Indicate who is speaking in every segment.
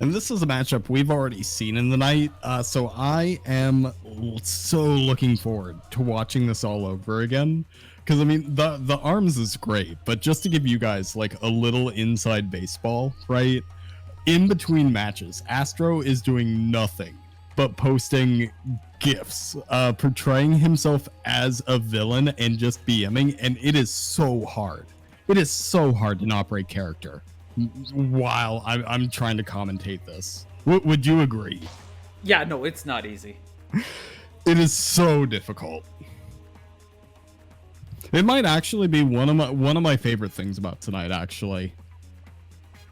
Speaker 1: And this is a matchup we've already seen in the night, so I am so looking forward to watching this all over again. Because, I mean, the arms is great, but just to give you guys, like, a little inside baseball, right? In between matches, Astro is doing nothing but posting GIFs, portraying himself as a villain and just BMing, and it is so hard. It is so hard to not break character while I'm trying to commentate this. Would you agree?
Speaker 2: Yeah, no, it's not easy.
Speaker 1: It is so difficult. It might actually be one of my favorite things about tonight, actually.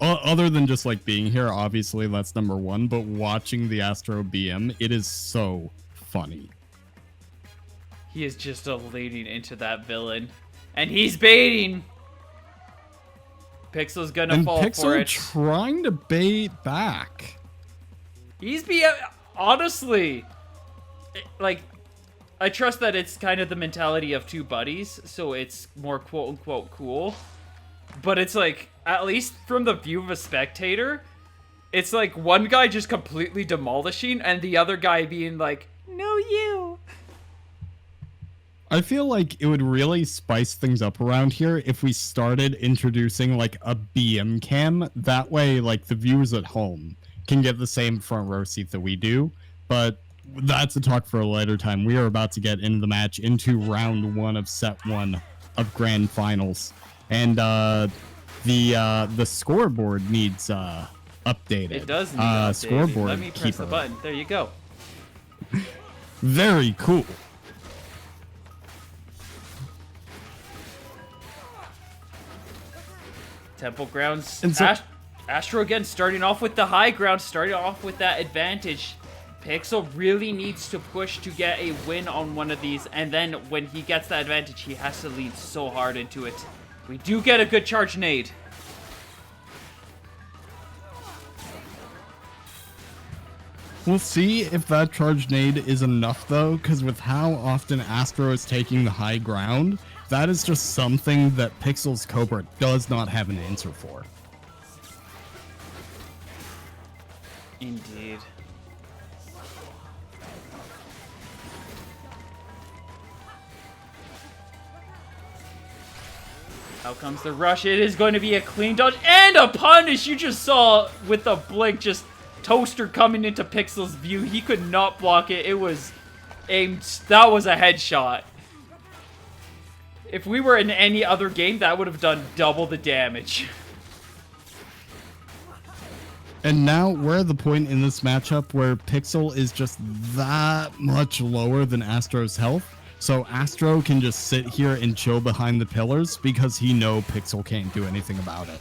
Speaker 1: Other than just like being here, obviously that's number one, but watching the Astro BM, it is so funny.
Speaker 2: He is just leading into that villain, and he's baiting. Pixel's gonna fall for it.
Speaker 1: Trying to bait back.
Speaker 2: He's honestly, like, I trust that it's kind of the mentality of two buddies, so it's more quote-unquote cool. But it's like, at least from the view of a spectator, it's like one guy just completely demolishing and the other guy being like, no, you.
Speaker 1: I feel like it would really spice things up around here if we started introducing like a BM cam. That way, like, the viewers at home can get the same front row seat that we do. But that's a talk for a later time. We are about to get into the match, into round one of set one of grand finals. And the scoreboard needs updated.
Speaker 2: It does need updated.
Speaker 1: Scoreboard
Speaker 2: Let me press
Speaker 1: keeper.
Speaker 2: the button. There you go.
Speaker 1: Very cool.
Speaker 2: Temple grounds.
Speaker 1: And so,
Speaker 2: Astro again starting off with the high ground, starting off with that advantage. Pixel really needs to push to get a win on one of these, and then when he gets that advantage, he has to lean so hard into it. We do get a good charge nade.
Speaker 1: we'll see if that charge nade is enough, though, because with how often Astro is taking the high ground, that is just something that Pixel's Cobra does not have an answer for.
Speaker 2: Indeed. Out comes the rush. It is going to be a clean dodge and a punish. You just saw with the blink, just Toaster coming into Pixel's view. He could not block it. It was aimed. That was a headshot. If we were in any other game, that would have done double the damage.
Speaker 1: And now we're at the point in this matchup where Pixel is just that much lower than Astro's health. So Astro can just sit here and chill behind the pillars because he knows Pixel can't do anything about it.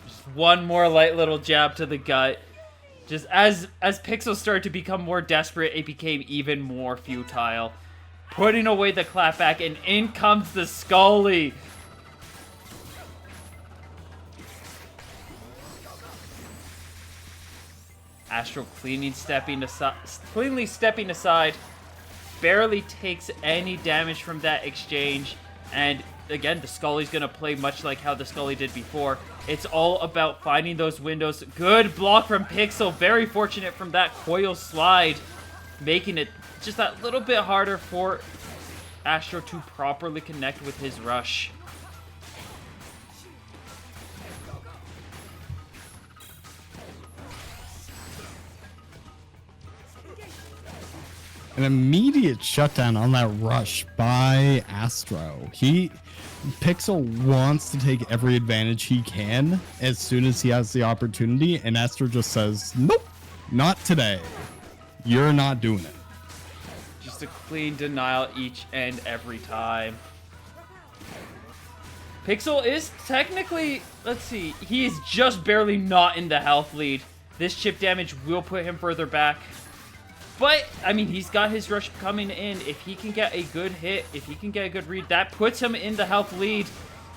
Speaker 2: Just one more light little jab to the gut. Just as Pixel started to become more desperate, it became even more futile. Putting away the clapback, and in comes the Scully. Astro cleanly stepping aside, barely takes any damage from that exchange, and again, the Scully's gonna play much like how the Scully did before. It's all about finding those windows. Good block from Pixel, very fortunate from that coil slide, making it just that little bit harder for Astro to properly connect with his rush.
Speaker 1: An immediate shutdown on that rush by Astro. Pixel wants to take every advantage he can as soon as he has the opportunity, and Astro just says, nope, not today. You're not doing it.
Speaker 2: Just a clean denial each and every time. Pixel is technically, let's see, he is just barely not in the health lead. This chip damage will put him further back. But, I mean, he's got his rush coming in. If he can get a good hit, if he can get a good read, that puts him in the health lead.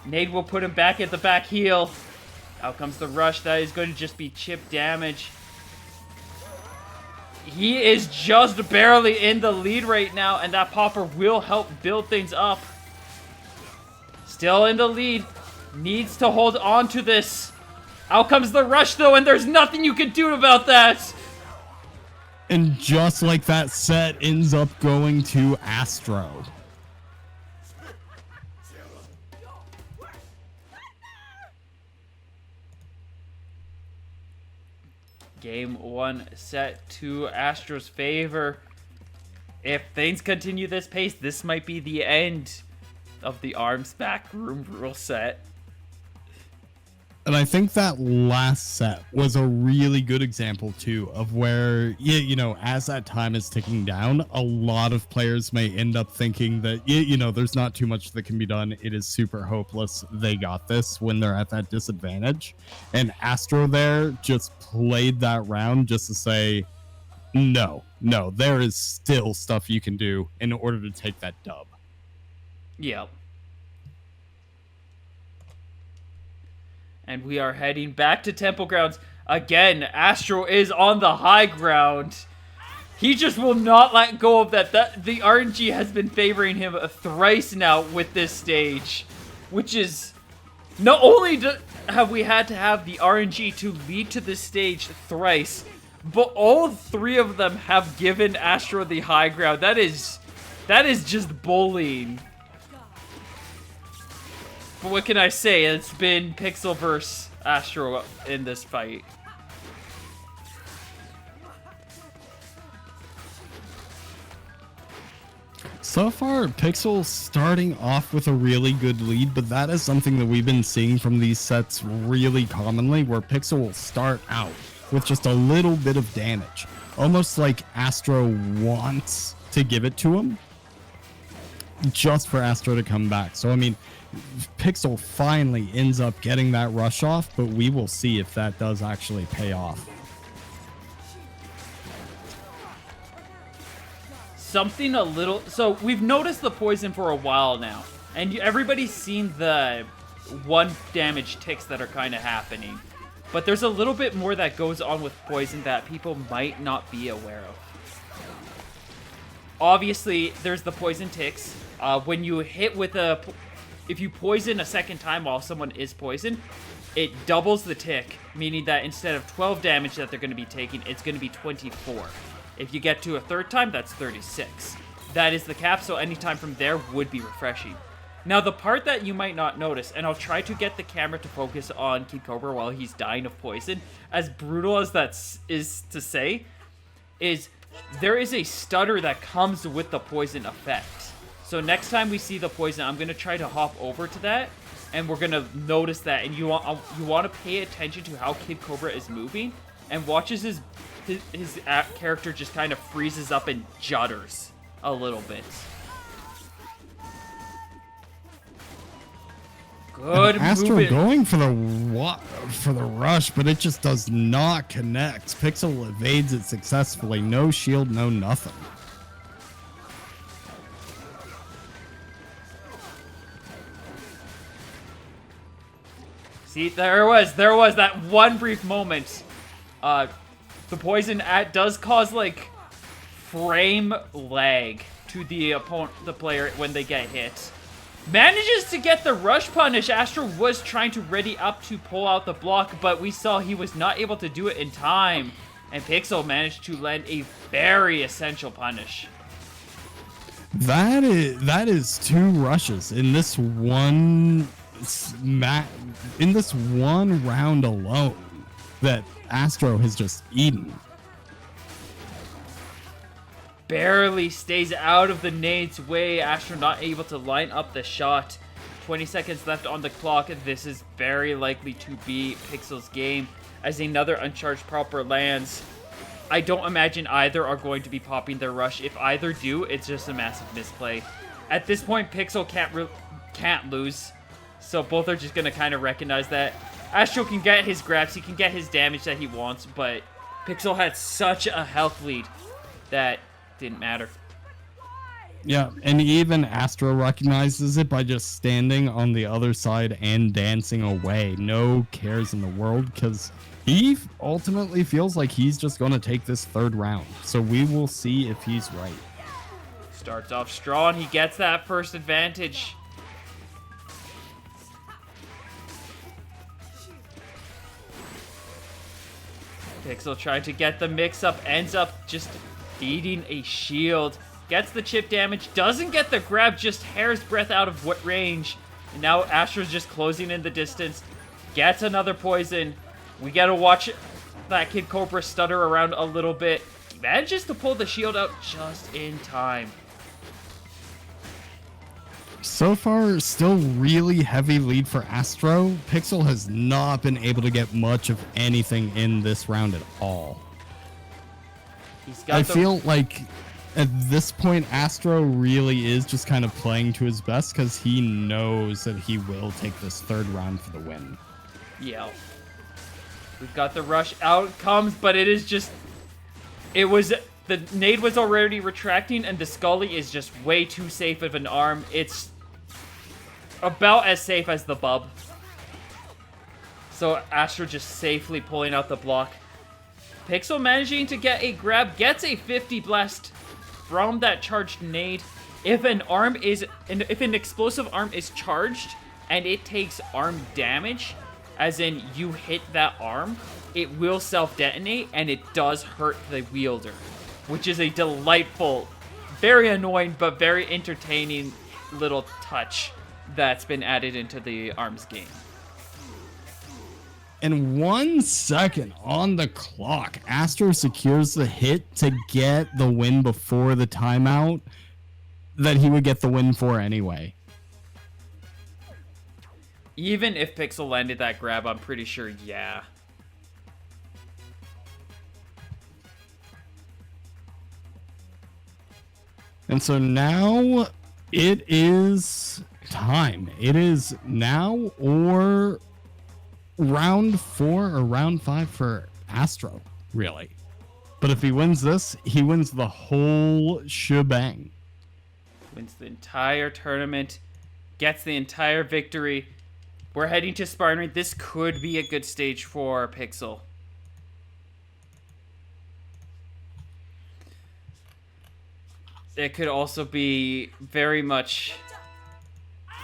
Speaker 2: Nade will put him back at the back heel. Out comes the rush. That is going to just be chip damage. He is just barely in the lead right now, and that popper will help build things up. Still in the lead. Needs to hold on to this. Out comes the rush, though, and there's nothing you can do about that.
Speaker 1: And just like that, set ends up going to Astro.
Speaker 2: Game 1 set to Astro's favor. If things continue this pace, this might be the end of the Arms backroom rule set.
Speaker 1: And I think that last set was a really good example, too, of where, you know, as that time is ticking down, a lot of players may end up thinking that, you know, there's not too much that can be done. It is super hopeless. They got this when they're at that disadvantage. And Astro there just played that round just to say, no, there is still stuff you can do in order to take that dub.
Speaker 2: Yep. And we are heading back to Temple Grounds. Again, Astro is on the high ground. He just will not let go of that. The RNG has been favoring him thrice now with this stage. Which is... Not only have we had to have the RNG to lead to this stage thrice, but all three of them have given Astro the high ground. That is just bullying. But what can I say? It's been Pixel versus Astro in this fight.
Speaker 1: So far, Pixel starting off with a really good lead, but that is something that we've been seeing from these sets really commonly, where Pixel will start out with just a little bit of damage. Almost like Astro wants to give it to him, just for Astro to come back. So, I mean, Pixel finally ends up getting that rush off, but we will see if that does actually pay off.
Speaker 2: Something a little... So, we've noticed the poison for a while now. And everybody's seen the 1 damage ticks that are kind of happening. But there's a little bit more that goes on with poison that people might not be aware of. Obviously, there's the poison ticks. When you hit with a... If you poison a second time while someone is poisoned, it doubles the tick, meaning that instead of 12 damage that they're going to be taking, it's going to be 24. If you get to a third time, that's 36. That is the cap, so any time from there would be refreshing. Now, the part that you might not notice, and I'll try to get the camera to focus on Kid Cobra while he's dying of poison, as brutal as that is to say, is there is a stutter that comes with the poison effect. So next time we see the poison, I'm going to try to hop over to that, and we're going to notice that. And you want to pay attention to how Kid Cobra is moving, and watches his character just kind of freezes up and judders a little bit. Good
Speaker 1: Astro
Speaker 2: movement.
Speaker 1: going for the rush, but it just does not connect. Pixel evades it successfully. No shield, no nothing.
Speaker 2: See, there was that one brief moment. The poison does cause like frame lag to the player when they get hit. Manages to get the rush punish. Astro was trying to ready up to pull out the block, but we saw he was not able to do it in time. And Pixel managed to land a very essential punish.
Speaker 1: That is 2 rushes in this one round alone that Astro has just eaten.
Speaker 2: Barely stays out of the nade's way. Astro not able to line up the shot. 20 seconds left on the clock. This is very likely to be Pixel's game as another uncharged popper lands. I don't imagine either are going to be popping their rush. If either do, it's just a massive misplay. At this point, Pixel can't lose. So both are just going to kind of recognize that. Astro can get his grabs, he can get his damage that he wants, but Pixel had such a health lead that didn't matter.
Speaker 1: Yeah, and even Astro recognizes it by just standing on the other side and dancing away. No cares in the world, because he ultimately feels like he's just going to take this third round. So we will see if he's right.
Speaker 2: Starts off strong. He gets that first advantage. Pixel trying to get the mix-up, ends up just eating a shield. Gets the chip damage, doesn't get the grab, just hair's breadth out of what range. And now Astro's just closing in the distance. Gets another poison. We gotta watch that Kid Cobra stutter around a little bit. Manages to pull the shield out just in time.
Speaker 1: So far, still really heavy lead for Astro. Pixel has not been able to get much of anything in this round at all. I feel like at this point, Astro really is just kind of playing to his best because he knows that he will take this third round for the win.
Speaker 2: Yeah. We've got the rush out comes, but it is just... The nade was already retracting, and the Scully is just way too safe of an arm. It's about as safe as the bub. So Astro just safely pulling out the block. Pixel managing to get a grab, gets a 50 blast from that charged nade. If an explosive arm is charged and it takes arm damage, as in you hit that arm, it will self-detonate and it does hurt the wielder, which is a delightful, very annoying, but very entertaining little touch that's been added into the ARMS game.
Speaker 1: And 1 second on the clock, Astro secures the hit to get the win before the timeout that he would get the win for anyway.
Speaker 2: Even if Pixel landed that grab, I'm pretty sure, yeah.
Speaker 1: And so now it is time. It is now or round 4 or round 5 for Astro, really. But if he wins this, he wins the whole shebang.
Speaker 2: Wins the entire tournament, gets the entire victory. We're heading to Spartan. This could be a good stage for Pixel. It could also be very much...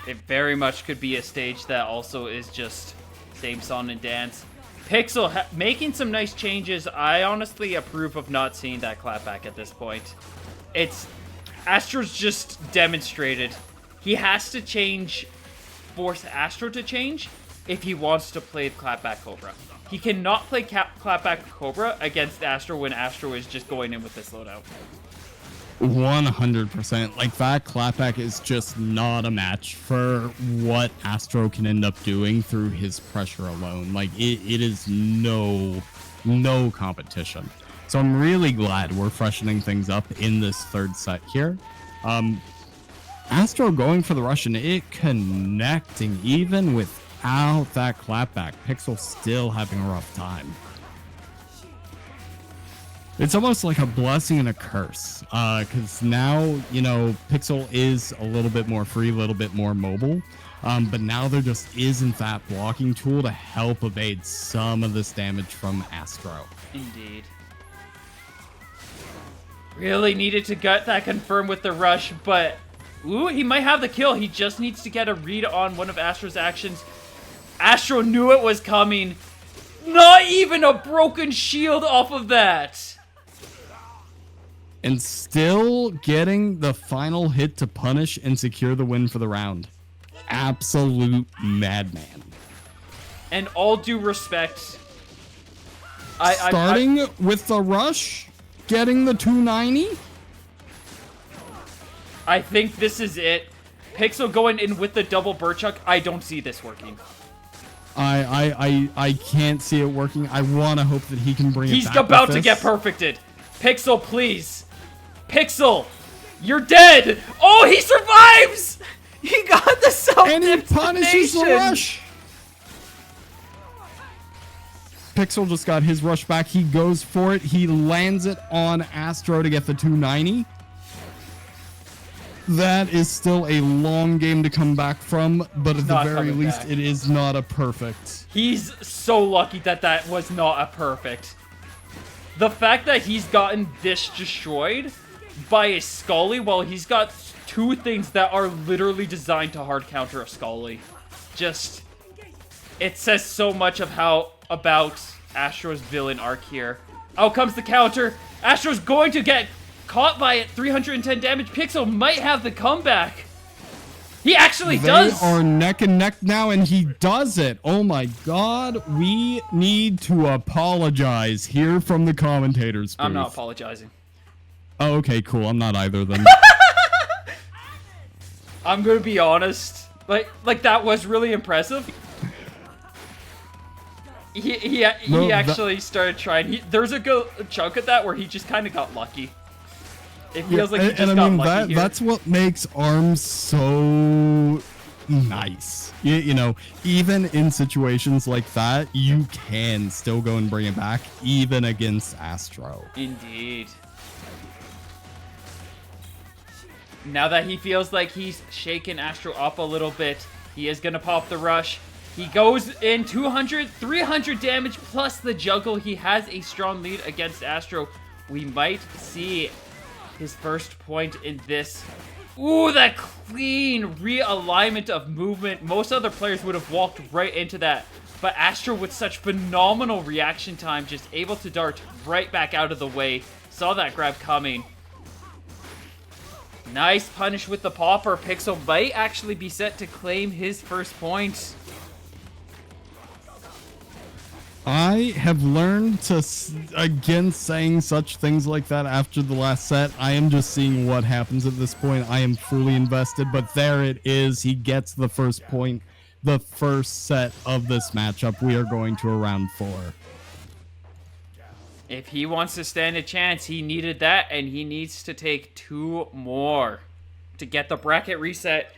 Speaker 2: It very much could be a stage that also is just same song and dance. Pixel making some nice changes. I honestly approve of not seeing that clapback at this point. Astro's just demonstrated. He has to change, force Astro to change if he wants to play clapback Cobra. He cannot play clapback Cobra against Astro when Astro is just going in with this loadout.
Speaker 1: 100%. Like, that clapback is just not a match for what Astro can end up doing through his pressure alone. Like, it is no competition. So I'm really glad we're freshening things up in this third set here. Astro going for the rush and it connecting even without that clapback. Pixel still having a rough time. It's almost like a blessing and a curse, because now, you know, Pixel is a little bit more free, a little bit more mobile, but now there just isn't that blocking tool to help evade some of this damage from Astro.
Speaker 2: Indeed. Really needed to get that confirmed with the rush, but ooh, he might have the kill. He just needs to get a read on one of Astro's actions. Astro knew it was coming. Not even a broken shield off of that.
Speaker 1: And still getting the final hit to punish and secure the win for the round. Absolute madman.
Speaker 2: And all due respect,
Speaker 1: starting with the rush, getting the 290.
Speaker 2: I think this is it. Pixel going in with the double Burchuck. I don't see this working.
Speaker 1: I can't see it working. I want to hope that he can bring it back.
Speaker 2: He's about to get perfected. Pixel, please. Pixel, you're dead. Oh, he survives. He got the self-detonation.
Speaker 1: And he punishes the rush. Pixel just got his rush back. He goes for it. He lands it on Astro to get the 290. That is still a long game to come back from, but at the
Speaker 2: Not
Speaker 1: very
Speaker 2: coming
Speaker 1: least,
Speaker 2: back.
Speaker 1: it is not a perfect.
Speaker 2: He's so lucky that that was not a perfect. The fact that he's gotten this destroyed by a Scully while he's got two things that are literally designed to hard counter a Scully. Just, it says so much of about Astro's villain arc here. Out comes the counter. Astro's going to get caught by it. 310 damage. Pixel might have the comeback. He actually does.
Speaker 1: They are neck and neck now, and he does it. Oh my god. We need to apologize here from the commentators booth.
Speaker 2: I'm not apologizing.
Speaker 1: Oh, okay, cool. I'm not either then.
Speaker 2: I'm gonna be honest. Like that was really impressive. He actually started trying. There's a good chunk of that where he just kind of got lucky. It feels like he just got lucky here.
Speaker 1: That's what makes ARMS so nice. You know, even in situations like that, you can still go and bring it back, even against Astro.
Speaker 2: Indeed. Now that he feels like he's shaken Astro up a little bit, he is gonna pop the rush. He goes in 200, 300 damage plus the juggle. He has a strong lead against Astro. We might see his first point in this. Ooh, that clean realignment of movement. Most other players would have walked right into that. But Astro, with such phenomenal reaction time, just able to dart right back out of the way. Saw that grab coming. Nice punish with the popper. Pixel might actually be set to claim his first point.
Speaker 1: I have learned to, against saying such things like that after the last set, I am just seeing what happens at this point. I am fully invested, but there it is. He gets the first point, the first set of this matchup. We are going to a round 4.
Speaker 2: If he wants to stand a chance, he needed that, and he needs to take 2 more to get the bracket reset.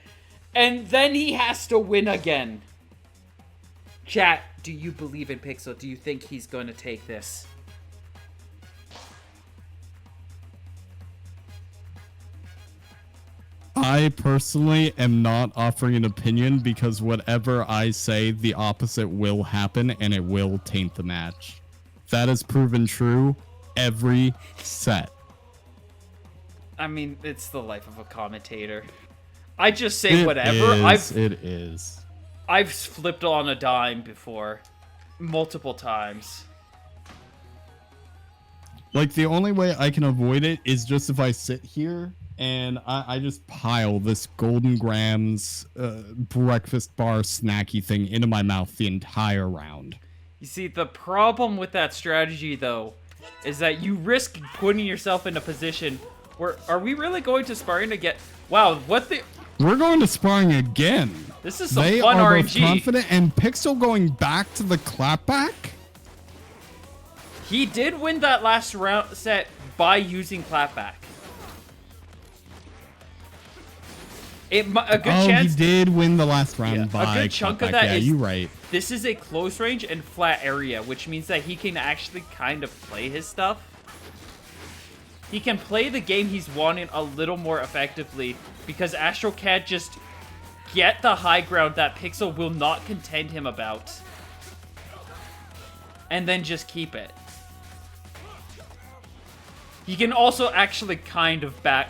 Speaker 2: And then he has to win again. Chat, do you believe in Pixel? Do you think he's going to take this?
Speaker 1: I personally am not offering an opinion because whatever I say, the opposite will happen and it will taint the match. That has proven true every set.
Speaker 2: I mean, it's the life of a commentator. I just say whatever.
Speaker 1: It is.
Speaker 2: I've flipped on a dime before. Multiple times.
Speaker 1: Like, the only way I can avoid it is just if I sit here and I just pile this Golden Grams breakfast bar snacky thing into my mouth the entire round.
Speaker 2: You see, the problem with that strategy, though, is that you risk putting yourself in a position where... Are we really going to sparring to get... Wow, what the...
Speaker 1: We're going to sparring again.
Speaker 2: This is some
Speaker 1: they
Speaker 2: fun
Speaker 1: are
Speaker 2: RNG.
Speaker 1: Both confident, and Pixel going back to the clapback?
Speaker 2: He did win that last round set by using clapback. A good chance...
Speaker 1: he did win the last round by
Speaker 2: a good chunk
Speaker 1: clapback.
Speaker 2: of that
Speaker 1: yeah,
Speaker 2: is...
Speaker 1: you're right.
Speaker 2: This is a close range and flat area, which means that he can actually kind of play his stuff. He can play the game he's wanting a little more effectively because Astro can't just get the high ground that Pixel will not contend him about. And then just keep it. He can also actually kind of back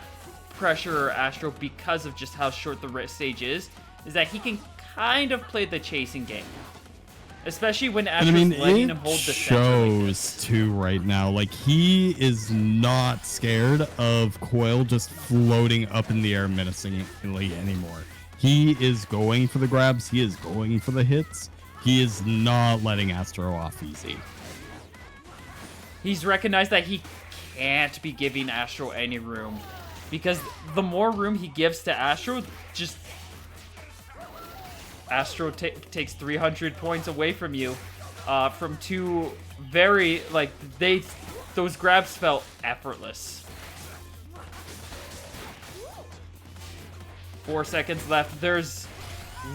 Speaker 2: pressure Astro because of just how short the stage is that he can kind of play the chasing game. Especially when Astro's letting him hold the center like this.
Speaker 1: Too right now. Like, he is not scared of Coil just floating up in the air menacingly anymore. He is going for the grabs. He is going for the hits. He is not letting Astro off easy.
Speaker 2: He's recognized that he can't be giving Astro any room. Because the more room he gives to Astro, just... Astro takes 300 points away from you. From two very, like, those grabs felt effortless. 4 seconds left. There's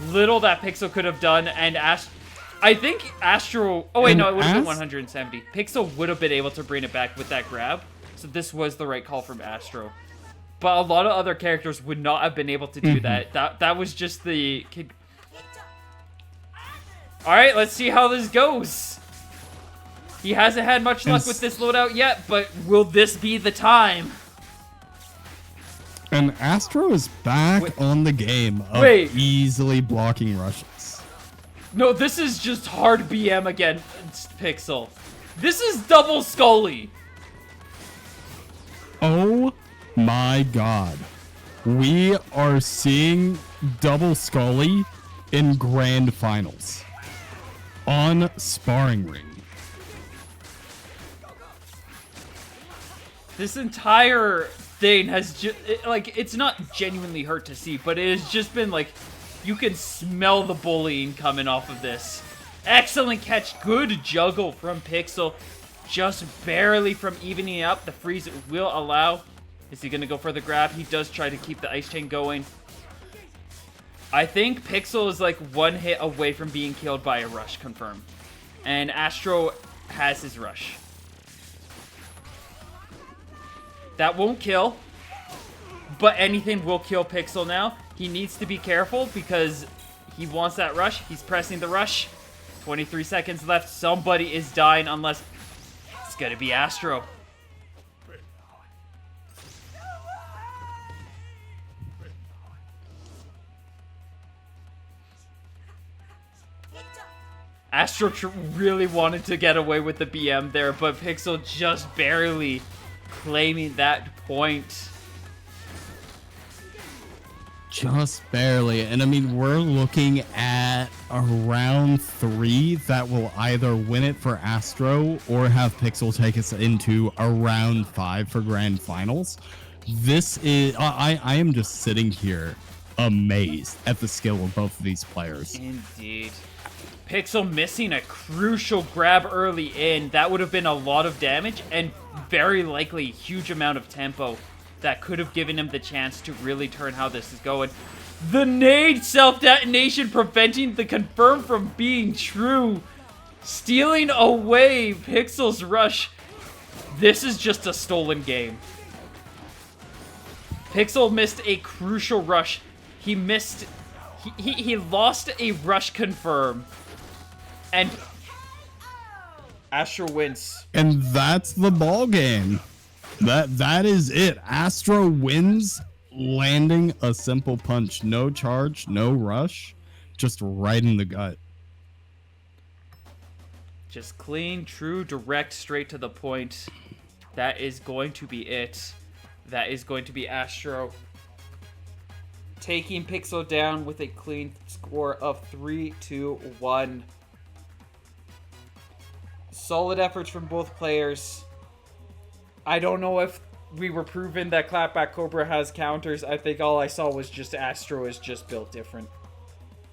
Speaker 2: little that Pixel could have done, and I think Astro... Oh, wait, no, it would have been 170. Pixel would have been able to bring it back with that grab, so this was the right call from Astro. But a lot of other characters would not have been able to do that. That was just the kid. Alright, let's see how this goes. He hasn't had much luck with this loadout yet, but will this be the time?
Speaker 1: And Astro is back on the game of easily blocking rushes.
Speaker 2: No, this is just hard BM again, Pixel. This is double Scully.
Speaker 1: Oh my god. We are seeing double Scully in grand finals. On Sparring Ring.
Speaker 2: This entire thing has just, like, it's not genuinely hurt to see, but it has just been, like, you can smell the bullying coming off of this. Excellent catch. Good juggle from Pixel. Just barely from evening up. The freeze will allow. Is he going to go for the grab? He does try to keep the ice chain going. I think Pixel is like one hit away from being killed by a rush, confirmed. And Astro has his rush. That won't kill, but anything will kill Pixel now. He needs to be careful because he wants that rush. He's pressing the rush. 23 seconds left. Somebody is dying unless it's going to be Astro. Astro really wanted to get away with the BM there, but Pixel just barely claiming that point.
Speaker 1: Just barely. And I mean, we're looking at a round 3 that will either win it for Astro or have Pixel take us into a round 5 for grand finals. This is, I am just sitting here amazed at the skill of both of these players.
Speaker 2: Indeed. Pixel missing a crucial grab early in. That would have been a lot of damage and very likely a huge amount of tempo that could have given him the chance to really turn how this is going. The nade self-detonation preventing the confirm from being true. Stealing away Pixel's rush. This is just a stolen game. Pixel missed a crucial rush. He missed... He lost a rush confirm. And Astro wins.
Speaker 1: And that's the ball game. That is it. Astro wins, landing a simple punch. No charge, no rush, just right in the gut.
Speaker 2: Just clean, true, direct, straight to the point. That is going to be it. That is going to be Astro taking Pixel down with a clean score of 3-1. Solid efforts from both players. I don't know if we were proven that Clapback Cobra has counters. I think all I saw was just Astro is just built different.